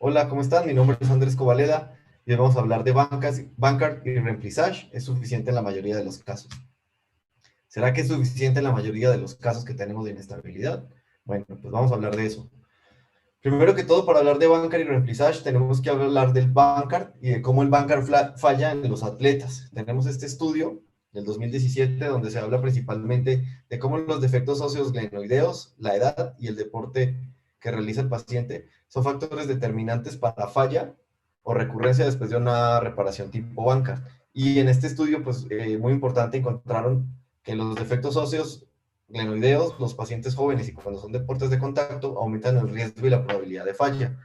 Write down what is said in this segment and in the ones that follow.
Hola, ¿cómo están? Mi nombre es Andrés Covaleda y hoy vamos a hablar de Bancard y Remplissage. ¿Es suficiente en la mayoría de los casos? ¿Será que es suficiente en la mayoría de los casos que tenemos de inestabilidad? Bueno, pues vamos a hablar de eso. Primero que todo, para hablar de Bancard y Remplissage, tenemos que hablar del Bancard y de cómo el Bancard falla en los atletas. Tenemos este estudio del 2017 donde se habla principalmente de cómo los defectos óseos glenoideos, la edad y el deporte que realiza el paciente son factores determinantes para falla o recurrencia después de una reparación tipo Bancard. Y en este estudio, pues muy importante, encontraron que los defectos óseos glenoideos, los pacientes jóvenes y cuando son deportes de contacto aumentan el riesgo y la probabilidad de falla,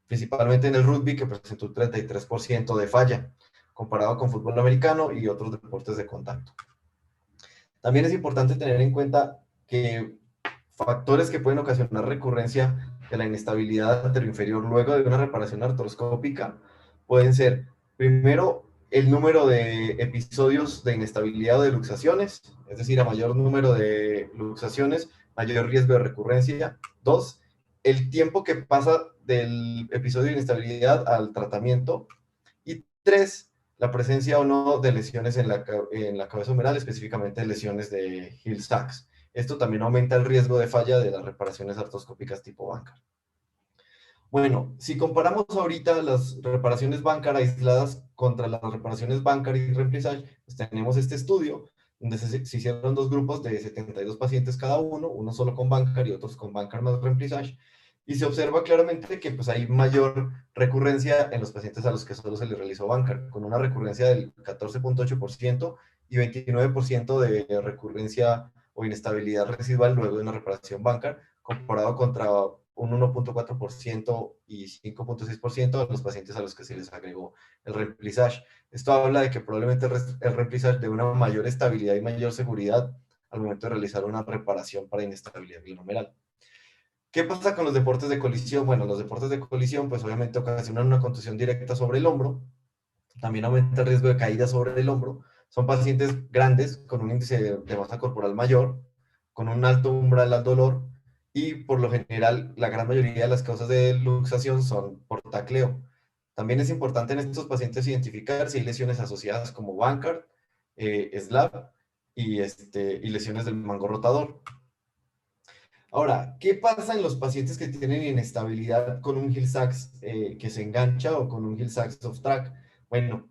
principalmente en el rugby que presentó un 33% de falla, comparado con fútbol americano y otros deportes de contacto. También es importante tener en cuenta que factores que pueden ocasionar recurrencia de la inestabilidad anteroinferior luego de una reparación artroscópica pueden ser, primero, el número de episodios de inestabilidad o de luxaciones, es decir, a mayor número de luxaciones, mayor riesgo de recurrencia. Dos, el tiempo que pasa del episodio de inestabilidad al tratamiento. Y tres, la presencia o no de lesiones en la cabeza humeral, específicamente lesiones de Hill-Sachs. Esto también aumenta el riesgo de falla de las reparaciones artroscópicas tipo Bancard. Bueno, si comparamos ahorita las reparaciones Bancard aisladas contra las reparaciones Bancard y Remplissage, pues tenemos este estudio donde se hicieron dos grupos de 72 pacientes cada uno solo con Bancard y otros con Bancard más Remplissage, y se observa claramente que pues, hay mayor recurrencia en los pacientes a los que solo se les realizó Bancard, con una recurrencia del 14.8% y 29% de recurrencia o inestabilidad residual luego de una reparación Bancard, comparado contra un 1.4% y 5.6% a los pacientes a los que se les agregó el Remplissage. Esto habla de que probablemente el Remplissage dé una mayor estabilidad y mayor seguridad al momento de realizar una reparación para inestabilidad glenomeral. ¿Qué pasa con los deportes de colisión? Bueno, los deportes de colisión pues obviamente ocasionan una contusión directa sobre el hombro, también aumenta el riesgo de caída sobre el hombro, son pacientes grandes con un índice de masa corporal mayor, con un alto umbral al dolor y por lo general la gran mayoría de las causas de luxación son por tacleo. También es importante en estos pacientes identificar si hay lesiones asociadas como Bancard, SLAP y lesiones del mango rotador. Ahora, ¿qué pasa en los pacientes que tienen inestabilidad con un Hill-Sachs que se engancha o con un Hill-Sachs off track? Bueno,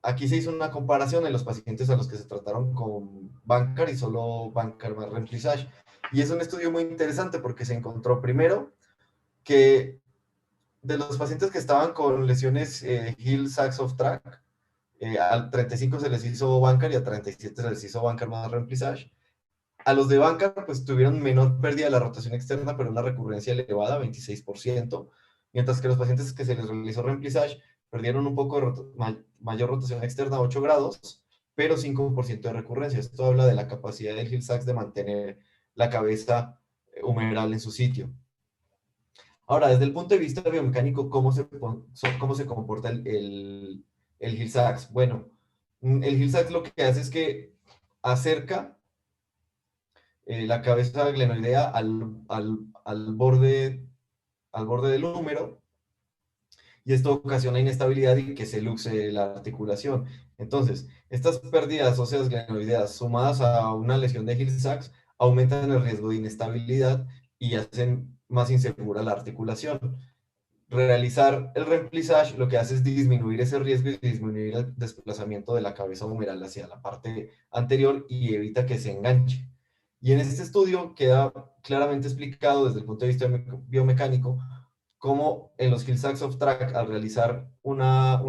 aquí se hizo una comparación en los pacientes a los que se trataron con Bancard y solo Bancard más Remplissage. Y es un estudio muy interesante porque se encontró primero que de los pacientes que estaban con lesiones Hill-Sachs off track, al 35 se les hizo Bancard y a 37 se les hizo Bancard más Remplissage. A los de banca, pues tuvieron menor pérdida de la rotación externa, pero una recurrencia elevada, 26%, mientras que los pacientes que se les realizó Remplissage perdieron un poco de mayor rotación externa, 8 grados, pero 5% de recurrencia. Esto habla de la capacidad del Hill-Sachs de mantener la cabeza humeral en su sitio. Ahora, desde el punto de vista biomecánico, cómo se comporta el Hill-Sachs? Bueno, el Hill-Sachs lo que hace es que acerca la cabeza glenoidea al borde del húmero, y esto ocasiona inestabilidad y que se luxe la articulación. Entonces, estas pérdidas óseas glenoideas sumadas a una lesión de Hill-Sachs aumentan el riesgo de inestabilidad y hacen más insegura la articulación. Realizar el remplissage lo que hace es disminuir ese riesgo y disminuir el desplazamiento de la cabeza humeral hacia la parte anterior y evita que se enganche. Y en este estudio queda claramente explicado desde el punto de vista biomecánico cómo en los Hill-Sachs of track, al realizar un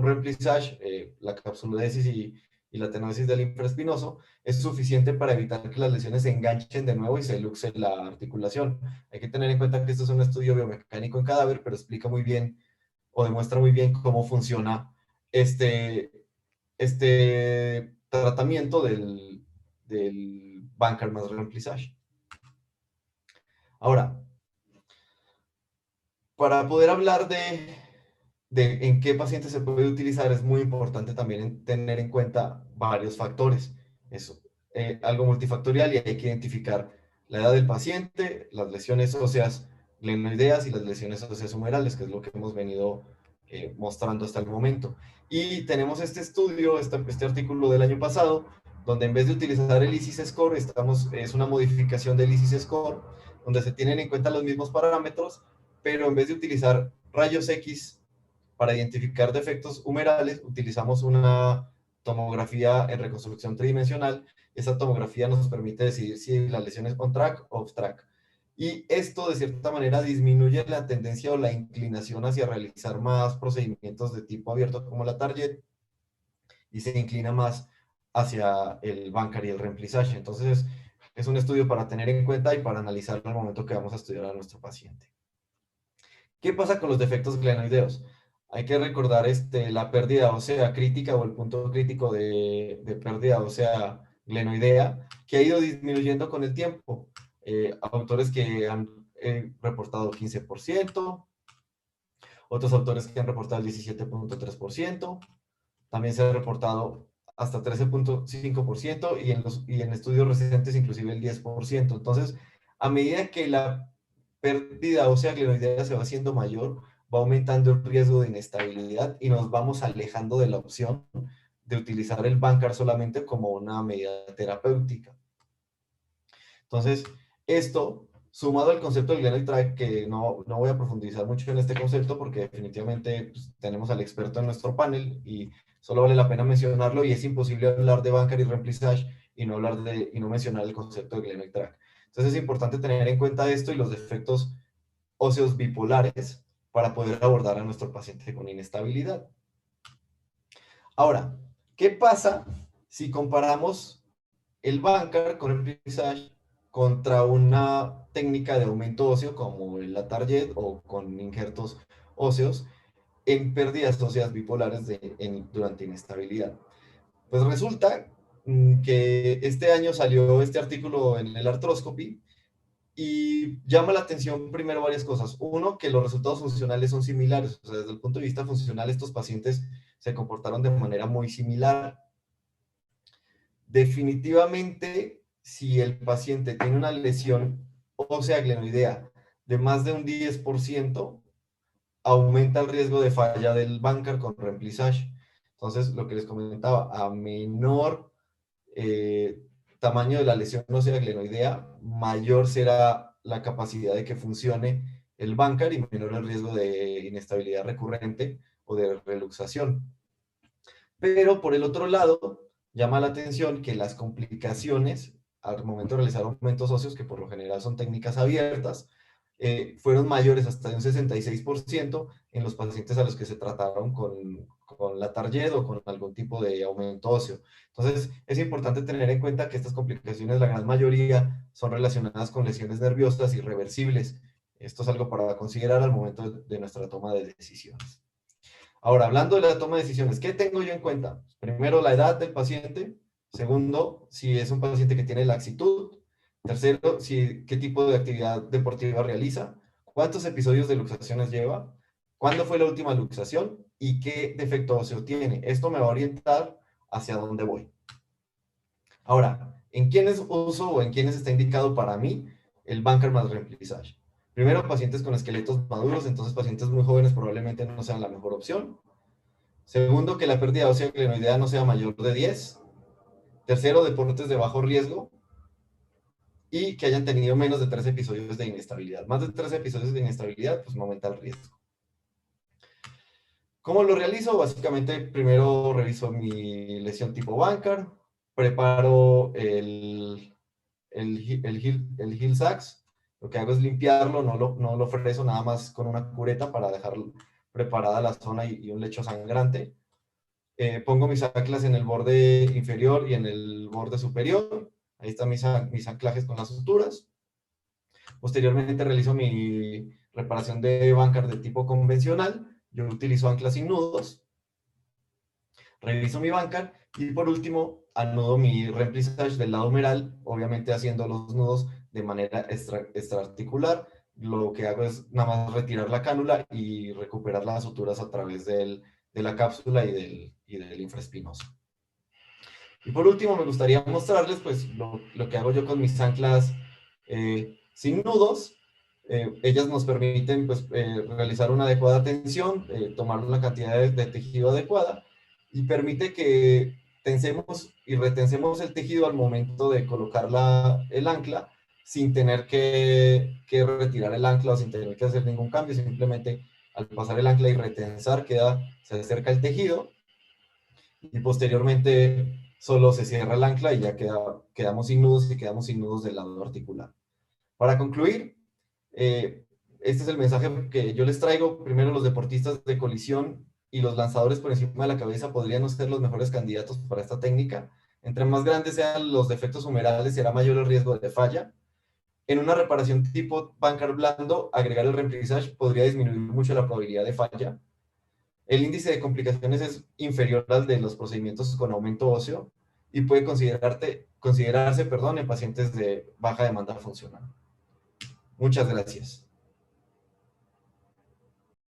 remplissage, la capsulodesis y la tenodesis del infraespinoso, es suficiente para evitar que las lesiones se enganchen de nuevo y se luxe la articulación. Hay que tener en cuenta que esto es un estudio biomecánico en cadáver, pero explica muy bien o demuestra muy bien cómo funciona este, este tratamiento del Bancard más remplissage. Ahora, para poder hablar de en qué paciente se puede utilizar, es muy importante también tener en cuenta varios factores. Es algo multifactorial y hay que identificar la edad del paciente, las lesiones óseas glenoideas y las lesiones óseas humorales, que es lo que hemos venido mostrando hasta el momento. Y tenemos este estudio, este artículo del año pasado, donde en vez de utilizar el ISIS score, es una modificación del ISIS score, donde se tienen en cuenta los mismos parámetros, pero en vez de utilizar rayos X para identificar defectos humerales, utilizamos una tomografía en reconstrucción tridimensional. Esa tomografía nos permite decidir si la lesión es on track o off track. Y esto, de cierta manera, disminuye la tendencia o la inclinación hacia realizar más procedimientos de tipo abierto como la target y se inclina más hacia el bancar y el remplissage. Entonces, es un estudio para tener en cuenta y para analizar al momento que vamos a estudiar a nuestro paciente. ¿Qué pasa con los defectos glenoideos? Hay que recordar la pérdida ósea crítica o el punto crítico de pérdida ósea glenoidea, que ha ido disminuyendo con el tiempo. Autores que han reportado 15%, otros autores que han reportado el 17.3%, también se ha reportado hasta 13.5% y en estudios recientes inclusive el 10%. Entonces, a medida que la pérdida ósea glenoidea se va haciendo mayor, va aumentando el riesgo de inestabilidad y nos vamos alejando de la opción de utilizar el bancar solamente como una medida terapéutica. Entonces, esto, sumado al concepto del glenoid track, que no voy a profundizar mucho en este concepto porque definitivamente pues, tenemos al experto en nuestro panel y solo vale la pena mencionarlo y es imposible hablar de bancar y remplissage y no mencionar el concepto de glenoid track. Entonces es importante tener en cuenta esto y los defectos óseos bipolares para poder abordar a nuestro paciente con inestabilidad. Ahora, ¿qué pasa si comparamos el bancar con el remplissage contra una técnica de aumento óseo como la target o con injertos óseos en pérdidas óseas bipolares durante inestabilidad? Pues resulta que este año salió este artículo en el Arthroscopy y llama la atención primero varias cosas. Uno, que los resultados funcionales son similares. O sea, desde el punto de vista funcional, estos pacientes se comportaron de manera muy similar. Definitivamente, si el paciente tiene una lesión ósea glenoidea de más de un 10%, aumenta el riesgo de falla del bancar con remplissage. Entonces, lo que les comentaba, a menor tamaño de la lesión ósea glenoidea, mayor será la capacidad de que funcione el bancar y menor el riesgo de inestabilidad recurrente o de reluxación. Pero por el otro lado, llama la atención que las complicaciones al momento de realizar aumentos óseos, que por lo general son técnicas abiertas, fueron mayores hasta de un 66% en los pacientes a los que se trataron con la Target o con algún tipo de aumento óseo. Entonces, es importante tener en cuenta que estas complicaciones, la gran mayoría, son relacionadas con lesiones nerviosas irreversibles. Esto es algo para considerar al momento de nuestra toma de decisiones. Ahora, hablando de la toma de decisiones, ¿qué tengo yo en cuenta? Primero, la edad del paciente. Segundo, si es un paciente que tiene laxitud. Tercero, qué tipo de actividad deportiva realiza. ¿Cuántos episodios de luxaciones lleva? ¿Cuándo fue la última luxación? ¿Y qué defecto óseo tiene? Esto me va a orientar hacia dónde voy. Ahora, ¿en quiénes uso o en quiénes está indicado para mí el bancar más remplissage? Primero, pacientes con esqueletos maduros, entonces pacientes muy jóvenes probablemente no sean la mejor opción. Segundo, que la pérdida ósea glenoidea no sea mayor de 10. Tercero, deportes de bajo riesgo y que hayan tenido menos de 3 episodios de inestabilidad. Más de 3 episodios de inestabilidad, pues me aumenta el riesgo. ¿Cómo lo realizo? Básicamente, primero reviso mi lesión tipo bancar, preparo el heel sacs. Lo que hago es limpiarlo, no lo freso nada más con una cureta para dejar preparada la zona y un lecho sangrante. Pongo mis anclas en el borde inferior y en el borde superior. Ahí están mis anclajes con las suturas. Posteriormente realizo mi reparación de bancar de tipo convencional. Yo utilizo anclas sin nudos. Reviso mi bancar y por último anudo mi remplissage del lado humeral, obviamente haciendo los nudos de manera extraarticular. Lo que hago es nada más retirar la cánula y recuperar las suturas a través de la cápsula y del infraespinoso. Y por último me gustaría mostrarles pues lo que hago yo con mis anclas sin nudos. Ellas nos permiten pues, realizar una adecuada tensión, tomar una cantidad de tejido adecuada y permite que tensemos y retensemos el tejido al momento de colocar el ancla sin tener que retirar el ancla o sin tener que hacer ningún cambio, simplemente al pasar el ancla y retensar se acerca el tejido y posteriormente solo se cierra el ancla y ya quedamos sin nudos y quedamos sin nudos del lado articular. Para concluir, este es el mensaje que yo les traigo. Primero, los deportistas de colisión y los lanzadores por encima de la cabeza podrían no ser los mejores candidatos para esta técnica. Entre más grandes sean los defectos humerales, será mayor el riesgo de falla. En una reparación tipo bancar blando, agregar el remplissage podría disminuir mucho la probabilidad de falla. El índice de complicaciones es inferior al de los procedimientos con aumento óseo y puede considerarse en pacientes de baja demanda funcional. Muchas gracias.